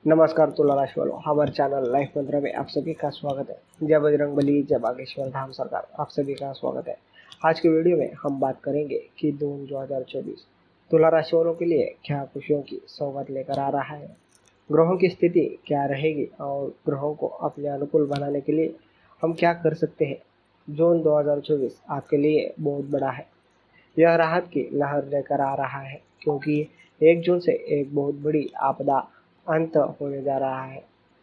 नमस्कार तुला राशि वालों, हमारे चैनल लाइफ मंत्र में आप सभी का स्वागत है। जय बजरंग बली, जय बागेश्वर धाम सरकार, आप सभी का स्वागत है। आज की वीडियो में हम बात करेंगे कि जून 2024 तुला राशि वालों के लिए क्या खुशियों की सौगात लेकर आ रहा है, ग्रहों की स्थिति क्या रहेगी और ग्रहों को अपने अनुकूल बनाने के लिए हम क्या कर सकते हैं। जून 2024 आपके लिए बहुत बड़ा है। यह राहत की लहर लेकर आ रहा है क्योंकि 1 जून से एक बहुत बड़ी आपदा अंत होने जा रहा है,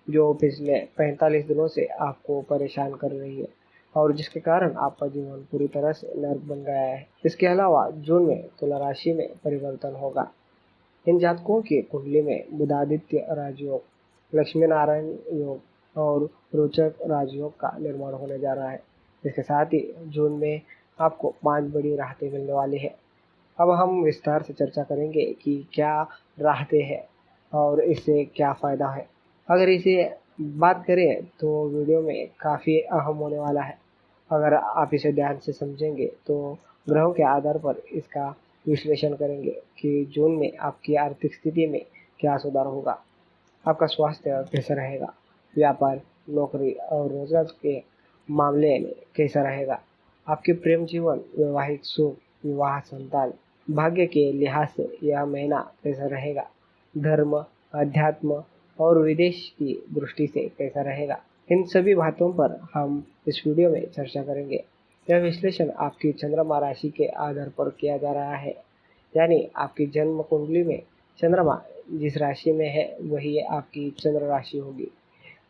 जो पिछले 45 दिनों से आपको परेशान कर रही है और जिसके कारण आपका जीवन पूरी तरह से नर्क बन गया है। इसके अलावा जून में तुला राशि में परिवर्तन होगा। इन जातकों की कुंडली में बुधादित्य राजयोग, लक्ष्मी नारायण योग और रोचक राजयोग का निर्माण होने जा रहा है। इसके साथ ही जून में आपको 5 बड़ी राहतें मिलने वाली है। अब हम विस्तार से चर्चा करेंगे कि क्या राहतें हैं और इससे क्या फ़ायदा है। अगर इसे बात करें तो वीडियो में काफ़ी अहम होने वाला है। अगर आप इसे ध्यान से समझेंगे तो ग्रहों के आधार पर इसका विश्लेषण करेंगे कि जून में आपकी आर्थिक स्थिति में क्या सुधार होगा, आपका स्वास्थ्य कैसा रहेगा, व्यापार, नौकरी और रोजगार के मामले में कैसा रहेगा, आपके प्रेम जीवन, वैवाहिक सुख, विवाह, संतान, भाग्य के लिहाज से यह महीना कैसा रहेगा, धर्म, अध्यात्म और विदेश की दृष्टि से कैसा रहेगा। इन सभी बातों पर हम इस वीडियो में चर्चा करेंगे। यह विश्लेषण आपकी चंद्रमा राशि के आधार पर किया जा रहा है, यानी आपकी जन्म कुंडली में चंद्रमा जिस राशि में है वही आपकी चंद्र राशि होगी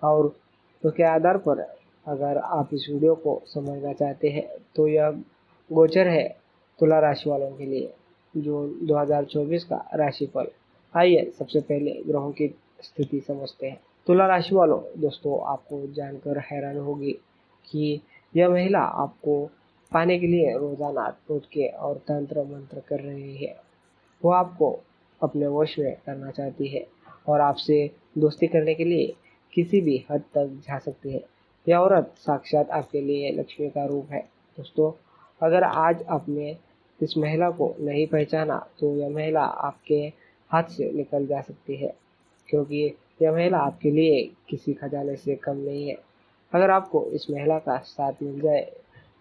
और उसके आधार पर अगर आप इस वीडियो को समझना चाहते हैं तो यह गोचर है तुला राशि वालों के लिए जून 2024 का राशिफल। आइए सबसे पहले ग्रहों की स्थिति समझते हैं। तुला राशि वालों, दोस्तों आपको जानकर हैरान होगी कि यह महिला आपको पाने के लिए रोजाना टोटके और तंत्र मंत्र कर रही है। वो आपको अपने वश में करना चाहती है और आपसे दोस्ती करने के लिए किसी भी हद तक जा सकती है। यह औरत साक्षात आपके लिए लक्ष्मी का रूप है। दोस्तों, अगर आज आपने इस महिला को नहीं पहचाना तो यह महिला आपके हाथ से निकल जा सकती है, क्योंकि यह महिला आपके लिए किसी खजाने से कम नहीं है। अगर आपको इस महिला का साथ मिल जाए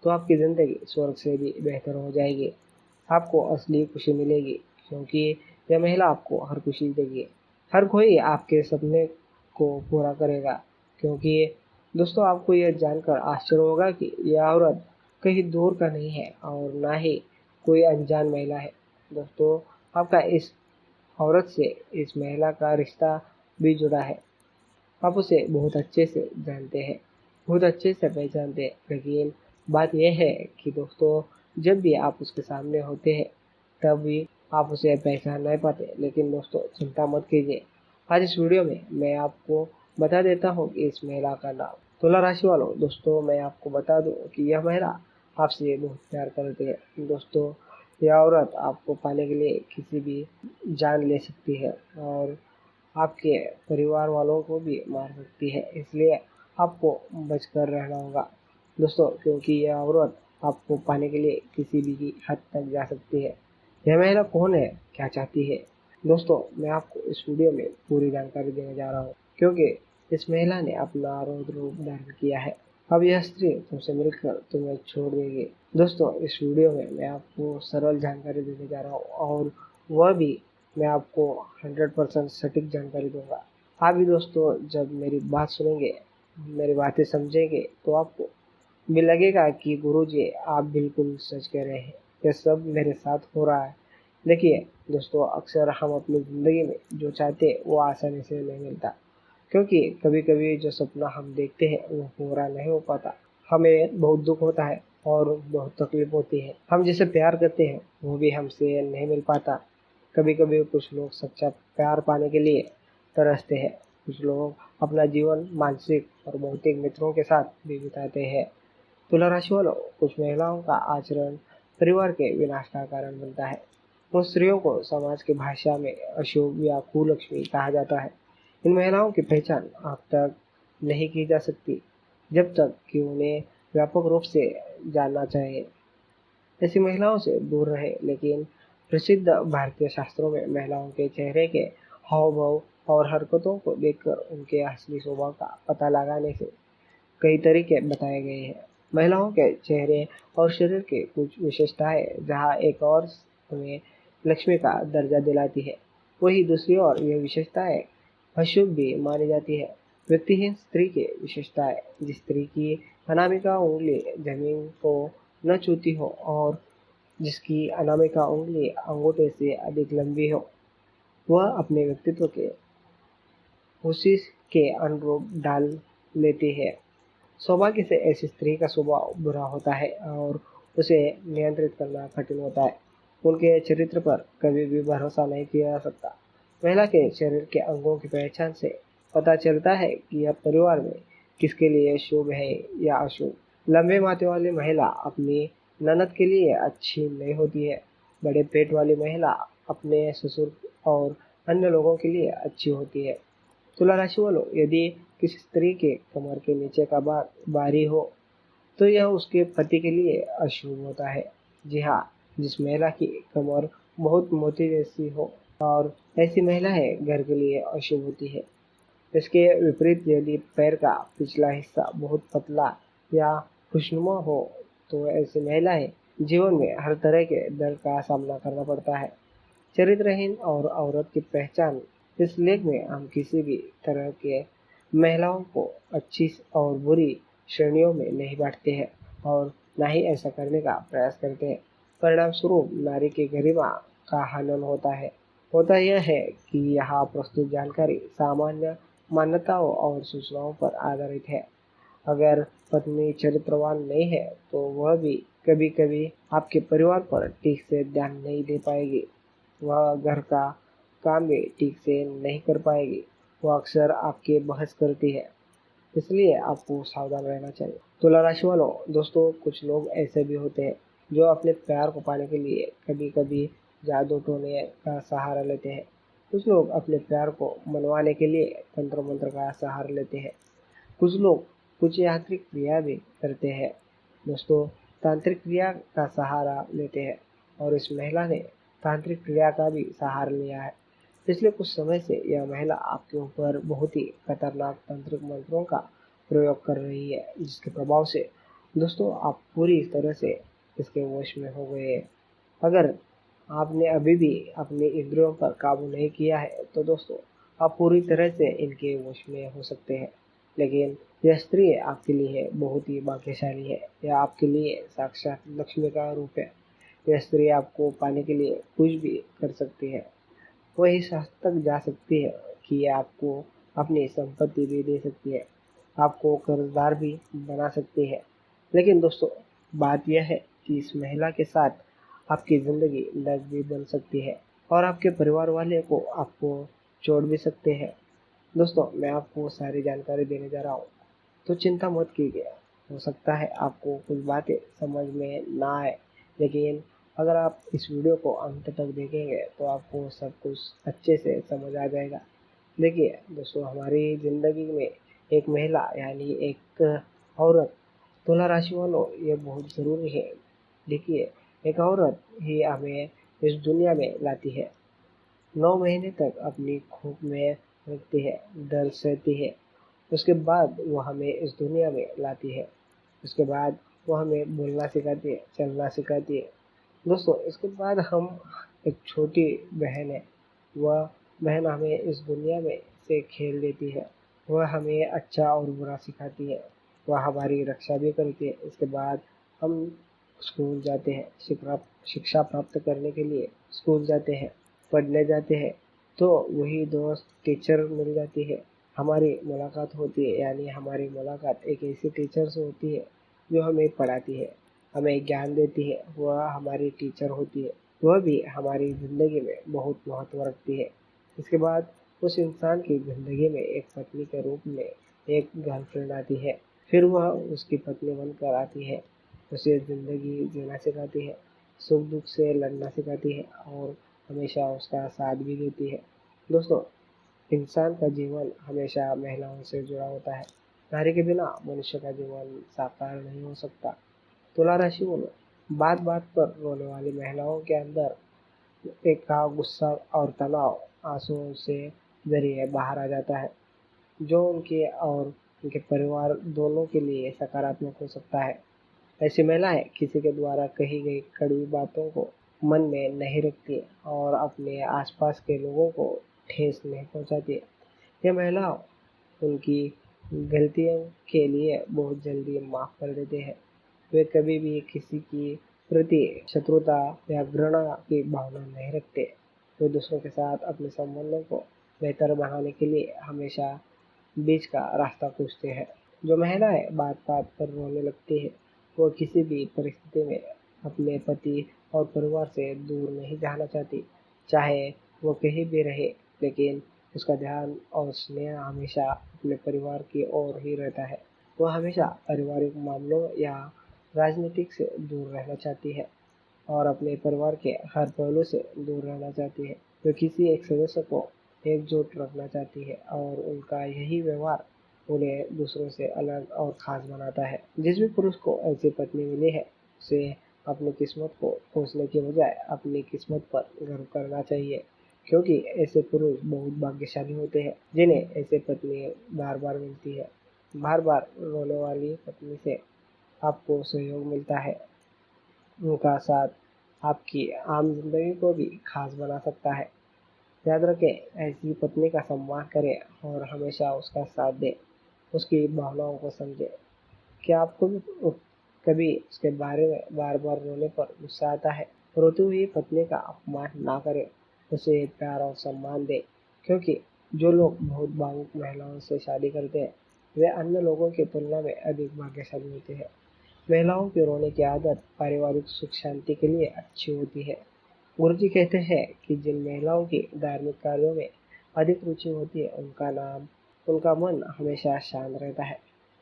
तो आपकी ज़िंदगी स्वर्ग से भी बेहतर हो जाएगी। आपको असली खुशी मिलेगी क्योंकि यह महिला आपको हर खुशी देगी। हर कोई आपके सपने को पूरा करेगा, क्योंकि दोस्तों आपको यह जानकर आश्चर्य होगा कि यह औरत कहीं दूर का नहीं है और ना ही कोई अनजान महिला है। दोस्तों, आपका इस औरत से इस महिला का रिश्ता भी जुड़ा है। आप उसे बहुत अच्छे से जानते हैं, बहुत अच्छे से पहचानते हैं, लेकिन बात यह है कि दोस्तों जब भी आप उसके सामने होते हैं तब भी आप उसे पहचान नहीं पाते। लेकिन दोस्तों चिंता मत कीजिए, आज इस वीडियो में मैं आपको बता देता हूँ कि इस महिला का नाम। तुला राशि वालों, दोस्तों मैं आपको बता दूँ कि यह महिला आपसे बहुत प्यार करती है। दोस्तों, यह औरत आपको पाने के लिए किसी भी जान ले सकती है और आपके परिवार वालों को भी मार सकती है, इसलिए आपको बचकर रहना होगा दोस्तों, क्योंकि यह औरत आपको पाने के लिए किसी भी हद तक जा सकती है। यह महिला कौन है, क्या चाहती है? दोस्तों, मैं आपको इस वीडियो में पूरी जानकारी देने जा रहा हूँ, क्योंकि इस महिला ने अपना रौद्र रूप धारण किया है। अब यह स्त्री तुमसे मिलकर तुम्हें छोड़ देगी। दोस्तों, इस वीडियो में मैं आपको सरल जानकारी देने जा रहा हूँ और वह भी मैं आपको 100% सटीक जानकारी दूंगा। आप भी दोस्तों जब मेरी बात सुनेंगे, मेरी बातें समझेंगे तो आपको भी लगेगा कि गुरुजी आप बिल्कुल सच कह रहे हैं, यह सब मेरे साथ हो रहा है। देखिए दोस्तों, अक्सर हम अपनी ज़िंदगी में जो चाहते हैं वो आसानी से नहीं मिलता, क्योंकि कभी कभी जो सपना हम देखते हैं वो पूरा नहीं हो पाता। हमें बहुत दुख होता है और बहुत तकलीफ होती है। हम जिसे प्यार करते हैं वो भी हमसे नहीं मिल पाता। कभी कभी कुछ लोग सच्चा प्यार पाने के लिए तरसते हैं, कुछ लोग अपना जीवन मानसिक और भौतिक मित्रों के साथ भी बिताते हैं। तुला राशि वालों, कुछ महिलाओं का आचरण परिवार के विनाश का कारण बनता है। उन स्त्रियों को समाज की भाषा में अशुभ या कुलक्ष्मी कहा जाता है। इन महिलाओं की पहचान अब तक नहीं की जा सकती जब तक कि उन्हें व्यापक रूप से जानना चाहिए। ऐसी महिलाओं से दूर रहे, लेकिन प्रसिद्ध भारतीय शास्त्रों में महिलाओं के चेहरे के हाव भाव और हरकतों को देखकर उनके असली स्वभाव का पता लगाने से कई तरीके बताए गए हैं। महिलाओं के चेहरे और शरीर के कुछ विशेषताएं जहां एक और उन्हें लक्ष्मी का दर्जा दिलाती है, वही दूसरी ओर ये विशेषताएं अशुभ भी मानी जाती है। व्यक्तिहीन स्त्री की विशेषताएं, जिस स्त्री की अनामिका उंगली जमीन को न छूती हो और जिसकी अनामिका उंगली अंगूठे से अधिक लंबी हो, वह अपने व्यक्तित्व के उसी के अनुरूप डाल लेती है। सौभाग्य से ऐसी स्त्री का स्वभाव बुरा होता है और उसे नियंत्रित करना कठिन होता है। उनके चरित्र पर कभी भी भरोसा नहीं किया जा सकता। महिला के शरीर के अंगों की पहचान से पता चलता है कि यह परिवार में किसके लिए शुभ है या अशुभ। लंबे माथे वाली महिला अपनी ननद के लिए अच्छी नहीं होती है। बड़े पेट वाली महिला अपने ससुर और अन्य लोगों के लिए अच्छी होती है। तुला राशि वालों, यदि किसी स्त्री के कमर के नीचे का भाग भारी हो तो यह उसके पति के लिए अशुभ होता है। जी हाँ, जिस महिला की कमर बहुत मोटी जैसी हो और ऐसी महिलाएं घर के लिए अशुभ होती है। इसके विपरीत यदि पैर का पिछला हिस्सा बहुत पतला या खुशनुमा हो तो ऐसी महिलाएं जीवन में हर तरह के दर्द का सामना करना पड़ता है। चरित्रहीन और औरत की पहचान, इस लेख में हम किसी भी तरह के महिलाओं को अच्छी और बुरी श्रेणियों में नहीं बांटते हैं और न ही ऐसा करने का प्रयास करते हैं। परिणाम स्वरूप नारी की गरिमा का हनन होता है। होता यह है कि यहाँ प्रस्तुत जानकारी सामान्य मान्यताओं और सूचनाओं पर आधारित है। अगर पत्नी चरित्रवान नहीं है तो वह भी कभी कभी आपके परिवार पर ठीक से ध्यान नहीं दे पाएगी। वह घर का काम भी ठीक से नहीं कर पाएगी। वह अक्सर आपके बहस करती है, इसलिए आपको सावधान रहना चाहिए। तुला राशि वालों, दोस्तों, कुछ लोग ऐसे भी होते हैं जो अपने प्यार को पाने के लिए कभी कभी जादू टोने का सहारा लेते हैं। कुछ लोग अपने प्यार को मनवाने के लिए तंत्र मंत्र का सहारा लेते हैं। कुछ लोग कुछ यांत्रिक क्रिया भी करते हैं। दोस्तों, तांत्रिक क्रिया का सहारा लेते हैं और इस महिला ने तांत्रिक क्रिया का भी सहारा लिया है। पिछले कुछ समय से यह महिला आपके ऊपर बहुत ही खतरनाक तांत्रिक मंत्रों का प्रयोग कर रही है, जिसके प्रभाव से दोस्तों आप पूरी तरह से इसके वश में हो गए हैं। अगर आपने अभी भी अपने इंद्रियों पर काबू नहीं किया है तो दोस्तों आप पूरी तरह से इनके वश में हो सकते हैं। लेकिन यह स्त्री आपके लिए बहुत ही भाग्यशाली है। यह आपके लिए साक्षात लक्ष्मी का रूप है। यह स्त्री आपको पाने के लिए कुछ भी कर सकती है। वह इस हद तक जा सकती है कि यह आपको अपनी संपत्ति भी दे सकती है, आपको कर्जदार भी बना सकती है। लेकिन दोस्तों, बात यह है कि इस महिला के साथ आपकी ज़िंदगी नर्क भी बन सकती है और आपके परिवार वाले को आपको छोड़ भी सकते हैं। दोस्तों, मैं आपको सारी जानकारी देने जा रहा हूँ, तो चिंता मत कीजिए। हो सकता है आपको कुछ बातें समझ में ना आए, लेकिन अगर आप इस वीडियो को अंत तक देखेंगे तो आपको सब कुछ अच्छे से समझ आ जाएगा। देखिए दोस्तों, हमारी ज़िंदगी में एक महिला यानी एक औरत, तुला राशि वालों, ये बहुत ज़रूरी है। देखिए, एक औरत ही हमें इस दुनिया में लाती है। 9 महीने तक अपनी खूब में रखती है, दर्द सहती है। उसके बाद वो हमें इस दुनिया में लाती है। उसके बाद वो हमें बोलना सिखाती है, चलना सिखाती है। दोस्तों, इसके बाद हम एक छोटी बहन है। वह बहन हमें इस दुनिया में से खेल देती है। वह हमें अच्छा और बुरा सिखाती है। वह हमारी रक्षा भी करती है। इसके बाद हम स्कूल जाते हैं, शिक्षा प्राप्त करने के लिए स्कूल जाते हैं, पढ़ने जाते हैं। तो वही दोस्त टीचर मिल जाती है, हमारी मुलाकात होती है। यानी हमारी मुलाकात एक ऐसी टीचर से होती है जो हमें पढ़ाती है, हमें ज्ञान देती है। वह हमारी टीचर होती है। वह भी हमारी ज़िंदगी में बहुत महत्व रखती है। इसके बाद उस इंसान की ज़िंदगी में एक पत्नी के रूप में एक गर्लफ्रेंड आती है। फिर वह उसकी पत्नी बनकर आती है, उसे ज़िंदगी जीना सिखाती है, सुख दुख से लड़ना सिखाती है और हमेशा उसका साथ भी देती है। दोस्तों, इंसान का जीवन हमेशा महिलाओं से जुड़ा होता है। नारी के बिना मनुष्य का जीवन साकार नहीं हो सकता। तुला राशि वालों, बात बात पर रोने वाली महिलाओं के अंदर एक का गुस्सा और तनाव आंसुओं से जरिए बाहर आ जाता है, जो उनके और उनके परिवार दोनों के लिए सकारात्मक हो सकता है। ऐसी महिलाएं किसी के द्वारा कही गई कड़वी बातों को मन में नहीं रखती और अपने आसपास के लोगों को ठेस नहीं पहुंचाती। ये महिलाओं उनकी गलतियों के लिए बहुत जल्दी माफ कर देते हैं। वे कभी भी किसी की प्रति शत्रुता या घृणा की भावना नहीं रखते। वे दूसरों के साथ अपने संबंधों को बेहतर बनाने के लिए हमेशा बीच का रास्ता पूछते हैं। जो महिलाएं बात बात पर रोने लगती है, वो किसी भी परिस्थिति में अपने पति और परिवार से दूर नहीं जाना चाहती, चाहे वो कहीं भी रहे, लेकिन उसका ध्यान और स्नेह हमेशा अपने परिवार की ओर ही रहता है। वो हमेशा पारिवारिक मामलों या राजनीतिक से दूर रहना चाहती है और अपने परिवार के हर पहलू से दूर रहना चाहती है। वो किसी एक सदस्य को एकजुट रखना चाहती है और उनका यही व्यवहार उन्हें दूसरों से अलग और खास बनाता है। जिस भी पुरुष को ऐसी पत्नी मिली है, उसे अपनी किस्मत को कोसने के बजाय अपनी किस्मत पर गर्व करना चाहिए, क्योंकि ऐसे पुरुष बहुत भाग्यशाली होते हैं जिन्हें ऐसे पत्नी बार बार मिलती है। बार बार रोने वाली पत्नी से आपको सहयोग मिलता है। उनका साथ आपकी आम जिंदगी को भी खास बना सकता है। याद रखें, ऐसी पत्नी का सम्मान करें और हमेशा उसका साथ दें, उसकी भावनाओं को समझें। क्या आपको भी कभी उसके बारे में बार बार रोने पर गुस्सा आता है? रोती हुई पत्नी का अपमान ना करें, उसे प्यार और सम्मान दें, क्योंकि जो लोग बहुत भावुक महिलाओं से शादी करते हैं, वे अन्य लोगों की तुलना में अधिक भाग्यशाली होते हैं। महिलाओं की रोने की आदत पारिवारिक सुख शांति के लिए अच्छी होती है। गुरुजी कहते हैं कि जिन महिलाओं की धार्मिक कार्यों में अधिक रुचि होती है, उनका मन हमेशा शांत रहता है।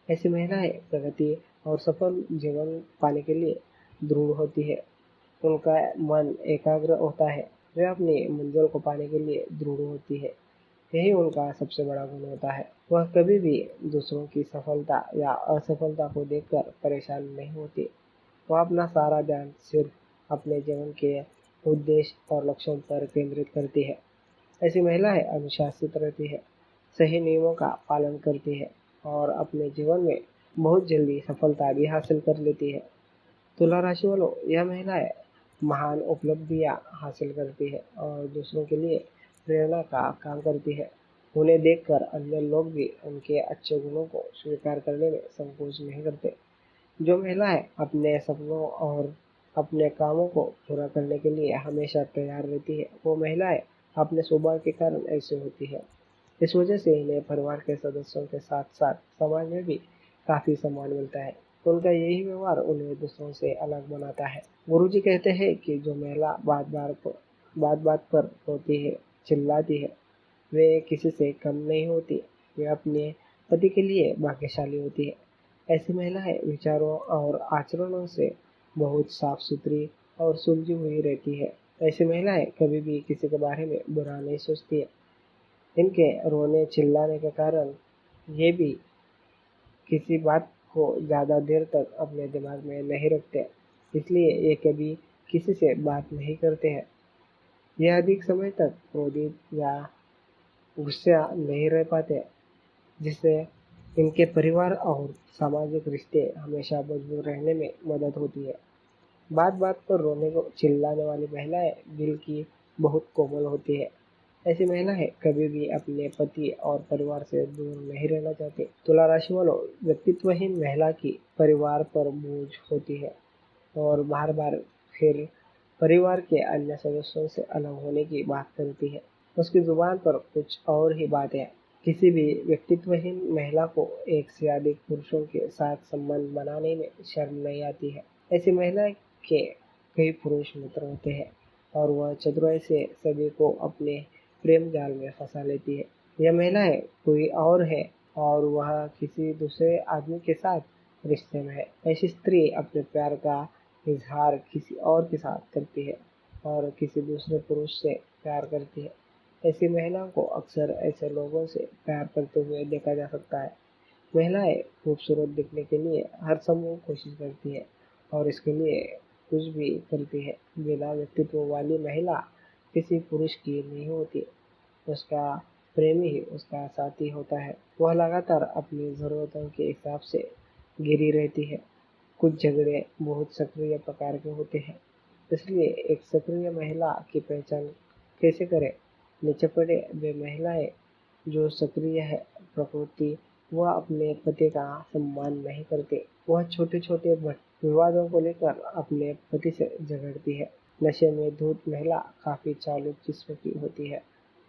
ऐसी महिलाएं प्रगति और सफल जीवन पाने के लिए दृढ़ होती है। उनका मन एकाग्र होता है। वे अपनी मंजिल को पाने के लिए दृढ़ होती है। यही उनका सबसे बड़ा गुण होता है। वह कभी भी दूसरों की सफलता या असफलता को देखकर परेशान नहीं होती। वह अपना सारा ध्यान सिर्फ अपने जीवन के उद्देश्य और लक्ष्यों पर केंद्रित करती है। ऐसी महिलाएं अनुशासित रहती है, सही नियमों का पालन करती है और अपने जीवन में बहुत जल्दी सफलता भी हासिल कर लेती है। तुला राशि वालों, यह महिलाएं महान उपलब्धियां हासिल करती है और दूसरों के लिए प्रेरणा का काम करती है। उन्हें देखकर अन्य लोग भी उनके अच्छे गुणों को स्वीकार करने में संकोच नहीं करते। जो महिलाएं अपने सपनों और अपने कामों को पूरा करने के लिए हमेशा तैयार रहती है, वो महिलाएं अपने स्वभाव के कारण ऐसी होती है। इस वजह से इन्हें परिवार के सदस्यों के साथ साथ समाज में भी काफी सम्मान मिलता है। उनका यही व्यवहार उन्हें दूसरों से अलग बनाता है। गुरुजी कहते हैं कि जो महिला बात बात पर रोती है, चिल्लाती है, वे किसी से कम नहीं होती। वे अपने पति के लिए भाग्यशाली होती है। ऐसी महिलाएं विचारों और आचरणों से बहुत साफ सुथरी और सुलझी हुई रहती है। ऐसी महिलाएं कभी भी किसी के बारे में बुरा नहीं सोचती है। इनके रोने चिल्लाने के कारण ये भी किसी बात को ज़्यादा देर तक अपने दिमाग में नहीं रखते, इसलिए ये कभी किसी से बात नहीं करते हैं। ये अधिक समय तक क्रोधित या गुस्सा नहीं रह पाते, जिससे इनके परिवार और सामाजिक रिश्ते हमेशा मजबूत रहने में मदद होती है। बात बात पर रोने को चिल्लाने वाली महिलाएं दिल की बहुत कोमल होती है। ऐसी महिलाएं कभी भी अपने पति और परिवार से दूर नहीं रहना चाहती। तुला राशि वालों, व्यक्तित्वहीन महिला की परिवार पर बोझ होती है और बार बार फिर परिवार के अन्य सदस्यों से अलग होने की बात करती है। उसकी जुबान पर कुछ और ही बातें। किसी भी व्यक्तित्वहीन महिला को एक से अधिक पुरुषों के साथ संबंध बनाने में शर्म नहीं आती है। ऐसी महिला के कई पुरुष मित्र होते हैं और वह चतुराई से सभी को अपने प्रेम जाल में फंसा लेती है। यह महिलाएं कोई और है और वह किसी दूसरे आदमी के साथ रिश्ते में है। ऐसी स्त्री अपने प्यार का इजहार किसी और के साथ करती है और किसी दूसरे पुरुष से प्यार करती है। ऐसी महिलाओं को अक्सर ऐसे लोगों से प्यार करते हुए देखा जा सकता है। महिलाएं खूबसूरत दिखने के लिए हर संभव कोशिश करती है और इसके लिए कुछ भी करती है। बिना व्यक्तित्व वाली महिला किसी पुरुष की नहीं होती। उसका प्रेमी ही उसका साथी होता है। वह लगातार अपनी ज़रूरतों के हिसाब से घिरी रहती है। कुछ झगड़े बहुत सक्रिय प्रकार के होते हैं, इसलिए एक सक्रिय महिला की पहचान कैसे करें? नीचे पढ़े वे महिलाएं जो सक्रिय है प्रकृति, वह अपने पति का सम्मान नहीं करते। वह छोटे छोटे विवादों को लेकर अपने पति से झगड़ती है। नशे में धुत महिला काफी चालू किस्म की होती है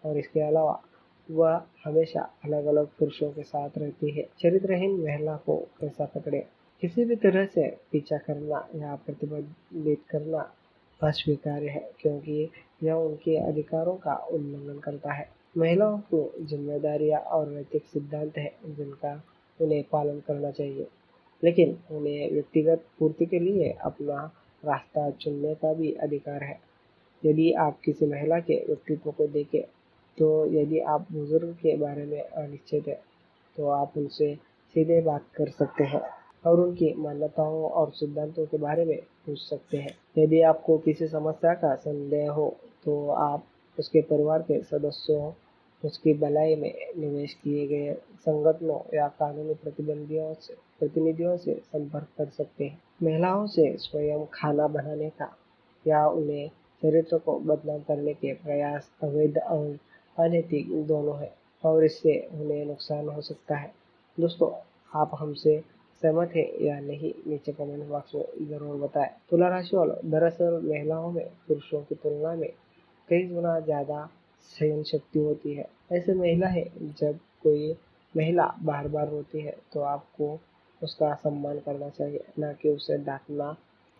और इसके अलावा वह हमेशा अलग अलग पुरुषों के साथ रहती है। चरित्रहीन महिला को कैसा पकड़े? किसी भी तरह से पीछा करना या प्रतिबंधित करना अस्वीकार्य है, क्योंकि यह उनके अधिकारों का उल्लंघन करता है। महिलाओं की जिम्मेदारियां और नैतिक सिद्धांत हैं जिनका उन्हें पालन करना चाहिए, लेकिन उन्हें व्यक्तिगत पूर्ति के लिए अपना रास्ता चुनने का भी अधिकार है। यदि आप किसी महिला के व्यक्तित्व को देखें, तो यदि आप बुजुर्ग के बारे में अनिश्चित हैं, तो आप उनसे सीधे बात कर सकते हैं और उनकी मान्यताओं और सिद्धांतों के बारे में पूछ सकते हैं। यदि आपको किसी समस्या का संदेह हो, तो आप उसके परिवार के सदस्यों, उसकी भलाई में निवेश किए गए संगठनों या कानूनी प्रतिनिधियों से संपर्क कर सकते हैं। महिलाओं से स्वयं खाना बनाने का या उन्हें चरित्र को बदनाम करने के प्रयास अवैध और अनैतिक दोनों है और इससे उन्हें नुकसान हो सकता है। दोस्तों, आप हमसे सहमत है या नहीं, नीचे कमेंट बॉक्स में ज़रूर बताएं। तुला राशि वालों, दरअसल महिलाओं में पुरुषों की तुलना में कई गुना ज़्यादा सहन शक्ति होती है। ऐसे महिला है, जब कोई महिला बार बार रोती है तो आपको उसका सम्मान करना चाहिए, ना कि उसे डांटना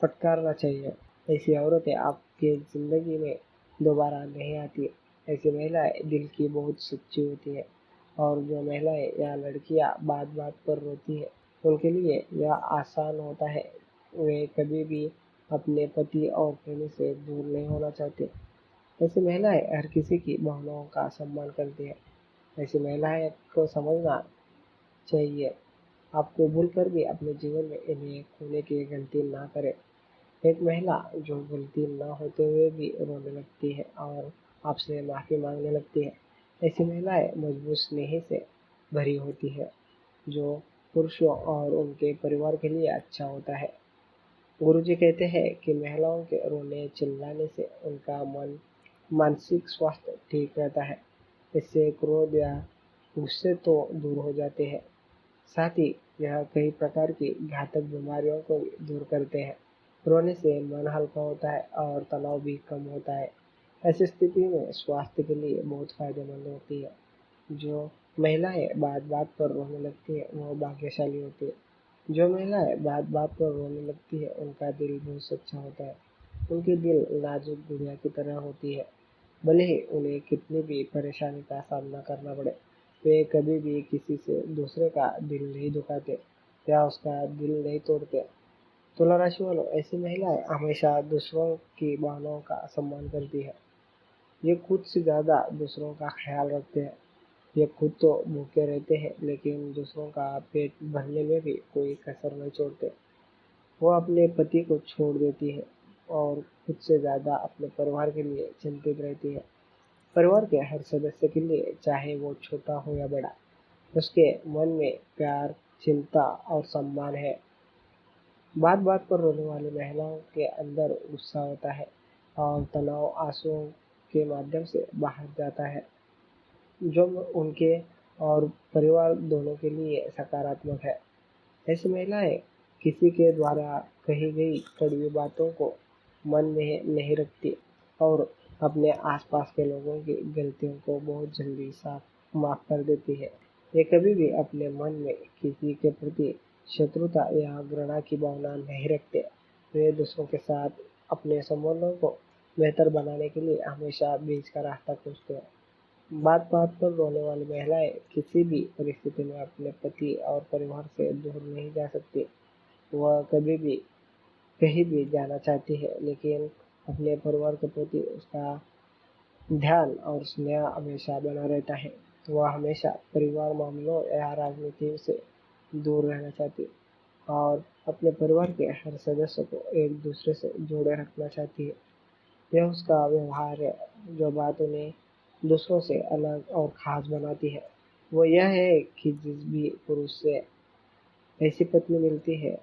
फटकारना चाहिए। ऐसी औरतें आपके ज़िंदगी में दोबारा नहीं आती। ऐसी महिलाएं दिल की बहुत सच्ची होती है और जो महिलाएं या लड़कियां बात बात पर रोती है, उनके लिए यह आसान होता है। वे कभी भी अपने पति और प्रेमी से दूर नहीं होना चाहते। ऐसी महिलाएं हर किसी की भावनाओं का सम्मान करती है। ऐसी महिलाएं को समझना चाहिए, आपको भूल कर भी अपने जीवन में इन्हें खोने की गलती ना करें। एक महिला जो गलती ना होते हुए भी रोने लगती है और आपसे माफ़ी मांगने लगती है, ऐसी महिलाएं मजबूत स्नेह से भरी होती है, जो पुरुषों और उनके परिवार के लिए अच्छा होता है। गुरुजी कहते हैं कि महिलाओं के रोने चिल्लाने से उनका मानसिक स्वास्थ्य ठीक रहता है। इससे क्रोध या गुस्से तो दूर हो जाते हैं, साथ ही यह कई प्रकार की घातक बीमारियों को भी दूर करते हैं। रोने से मन हल्का होता है और तनाव भी कम होता है। ऐसी स्थिति में स्वास्थ्य के लिए बहुत फायदेमंद होती है। जो महिलाएं बात बात पर रोने लगती है, वह भाग्यशाली होती है। जो महिलाएं बात बात पर रोने लगती है, उनका दिल बहुत सच्चा होता है। उनकी दिल नाजुक गुड़िया की तरह होती है। भले ही उन्हें कितनी भी परेशानी का सामना करना पड़े, वे कभी भी किसी से दूसरे का दिल नहीं दुखाते या उसका दिल नहीं तोड़ते। तुला राशि वालों, ऐसी महिलाएं हमेशा दूसरों की भावनाओं का सम्मान करती है। ये खुद से ज़्यादा दूसरों का ख्याल रखते हैं। ये खुद तो भूखे रहते हैं, लेकिन दूसरों का पेट भरने में भी कोई कसर नहीं छोड़ते। वो अपने पति को छोड़ देती है और खुद से ज़्यादा अपने परिवार के लिए चिंतित रहती है। परिवार के हर सदस्य के लिए, चाहे वो छोटा हो या बड़ा, उसके मन में प्यार, चिंता और सम्मान है। बात बात पर रोने वाली महिलाओं के अंदर गुस्सा होता है और तनाव आंसुओं के माध्यम से बाहर जाता है, जो उनके और परिवार दोनों के लिए सकारात्मक है। ऐसी महिलाएं किसी के द्वारा कही गई कड़वी बातों को मन में नहीं रखती और अपने आसपास के लोगों की गलतियों को बहुत जल्दी साफ माफ कर देती है। ये कभी भी अपने मन में किसी के प्रति शत्रुता या घृणा की भावना नहीं रखते। वे दूसरों के साथ अपने संबंधों को बेहतर बनाने के लिए हमेशा बीच का रास्ता खोजते हैं। बात बात पर रोने वाली महिलाएं किसी भी परिस्थिति में अपने पति और परिवार से दूर नहीं जा सकती। वह कभी भी कहीं भी जाना चाहती है, लेकिन अपने परिवार के प्रति उसका ध्यान और स्नेह हमेशा बना रहता है। वह हमेशा परिवार मामलों या राजनीति से दूर रहना चाहती है और अपने परिवार के हर सदस्य को एक दूसरे से जोड़े रखना चाहती है। यह उसका व्यवहार है। जो बात उन्हें दूसरों से अलग और खास बनाती है वो यह है कि जिस भी पुरुष से ऐसी पत्नी मिलती है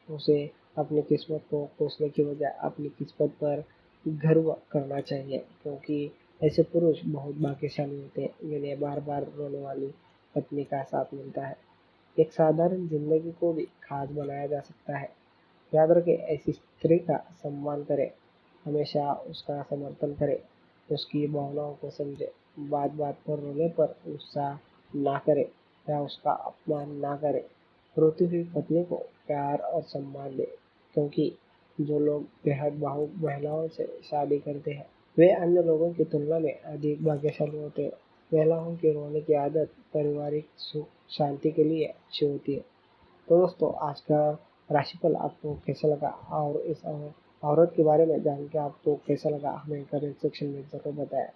उसे अपनी किस्मत को कोसने की बजाय अपनी किस्मत पर गर्व करना चाहिए, क्योंकि ऐसे पुरुष बहुत भाग्यशाली होते हैं जिन्हें बार बार रोने वाली पत्नी का साथ मिलता है। एक साधारण जिंदगी को भी खास बनाया जा सकता है। याद रखें, ऐसी स्त्री का सम्मान करें, हमेशा उसका समर्थन करें, उसकी भावनाओं को समझे, बात बात पर रोने पर गुस्सा ना करे या उसका अपमान ना करे। रोती हुई पत्नी को प्यार और सम्मान दे, क्योंकि जो लोग बेहद भावुक महिलाओं से शादी करते हैं वे अन्य लोगों की तुलना में अधिक भाग्यशाली होते हैं। महिलाओं की रोने की आदत पारिवारिक सुख शांति के लिए अच्छी होती है। तो दोस्तों, आज का राशिफल आपको कैसा लगा और इस औरत के बारे में जान के आपको कैसा लगा हमें कमेंट सेक्शन में ज़रूर बताएं।